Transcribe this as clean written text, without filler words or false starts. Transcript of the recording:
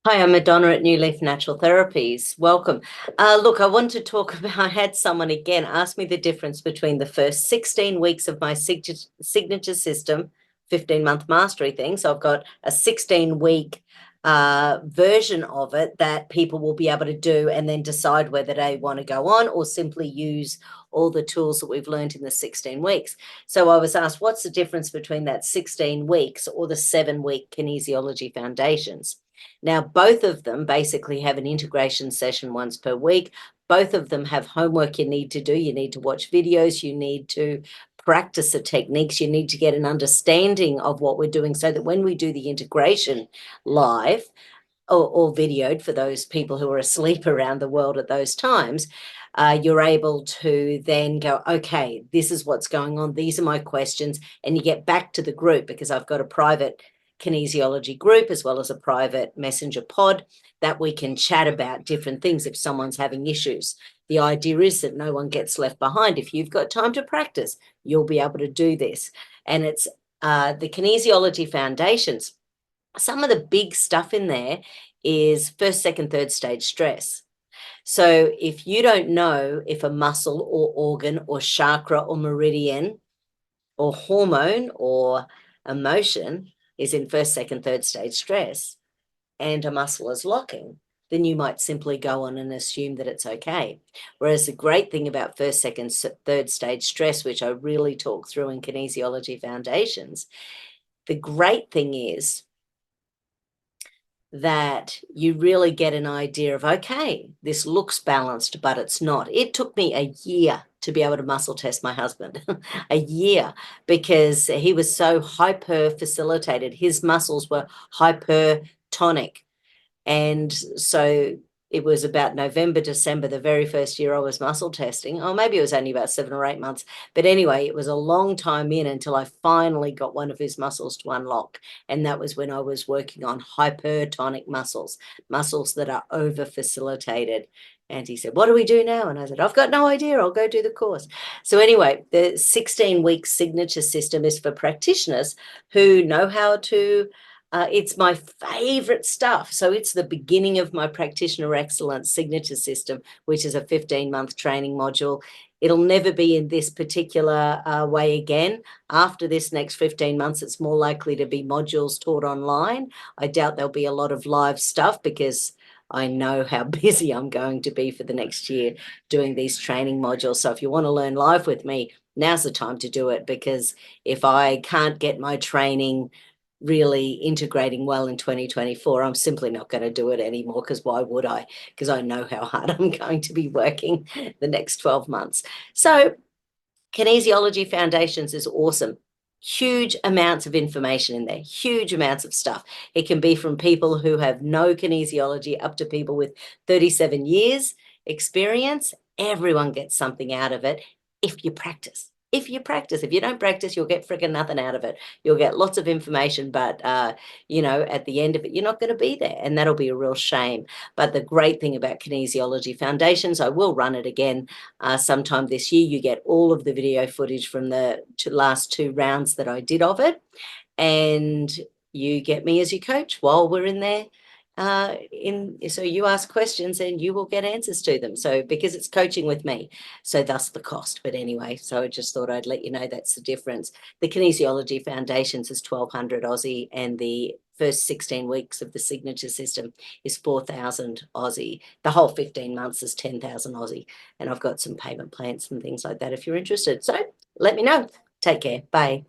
Hi, I'm Madonna at New Leaf Natural Therapies. Welcome. Look, I want to talk about, I had someone again ask me the difference between the first 16 weeks of my signature system, 15-month mastery thing. So I've got a 16-week version of it that people will be able to do and then decide whether they want to go on or simply use all the tools that we've learned in the 16 weeks. So I was asked, what's the difference between that 16 weeks or the 7-week Kinesiology Foundations? Now, both of them basically have an integration session once per week. Both of them have homework you need to do. You need to watch videos. You need to practice the techniques. You need to get an understanding of what we're doing so that when we do the integration live or videoed for those people who are asleep around the world at those times, you're able to then go, okay, this is what's going on. These are my questions. And you get back to the group because I've got a private kinesiology group as well as a private messenger pod that we can chat about different things if someone's having issues. The idea is that no one gets left behind. If you've got time to practice, you'll be able to do this. And it's the Kinesiology Foundations. Some of the big stuff in there is first, second, third stage stress. So if you don't know if a muscle or organ or chakra or meridian or hormone or emotion is in first, second, third stage stress and a muscle is locking, then you might simply go on and assume that it's okay. Whereas the great thing about first, second, third stage stress, which I really talk through in Kinesiology Foundations, the great thing is that you really get an idea of, okay, this looks balanced, but it's not. It took me a year to be able to muscle test my husband, a year, because he was so hyper facilitated. His muscles were hypertonic. And so it was about November, December, the very first year I was muscle testing. Oh, maybe it was only about 7 or 8 months. But anyway, it was a long time in until I finally got one of his muscles to unlock. And that was when I was working on hypertonic muscles, muscles that are over facilitated. And he said, what do we do now? And I said, I've got no idea. I'll go do the course. So anyway, the 16-week signature system is for practitioners who know how to it's my favorite stuff. So it's the beginning of my Practitioner Excellence Signature System, which is a 15-month training module. It'll never be in this particular way again. After this next 15 months, it's more likely to be modules taught online. I doubt there'll be a lot of live stuff because I know how busy I'm going to be for the next year doing these training modules. So if you want to learn live with me, now's the time to do it, because if I can't get my training really integrating well in 2024, I'm simply not going to do it anymore, because why would I? Because I know how hard I'm going to be working the next 12 months. So Kinesiology Foundations is awesome. Huge amounts of information in there, huge amounts of stuff. It can be from people who have no kinesiology up to people with 37 years experience. Everyone gets something out of it if you practice. If you practice. If you don't practice, you'll get freaking nothing out of it. You'll get lots of information, but at the end of it, you're not going to be there, and that'll be a real shame. But the great thing about Kinesiology Foundations, I will run it again sometime this year. You get all of the video footage from the last 2 rounds that I did of it, and you get me as your coach while we're in there. So you ask questions and you will get answers to them. So because it's coaching with me, so thus the cost. But anyway, so I just thought I'd let you know that's the difference. The Kinesiology Foundations is 1,200 Aussie, and the first 16 weeks of the signature system is 4,000 Aussie. The whole 15 months is 10,000 Aussie. And I've got some payment plans and things like that if you're interested. So let me know. Take care. Bye.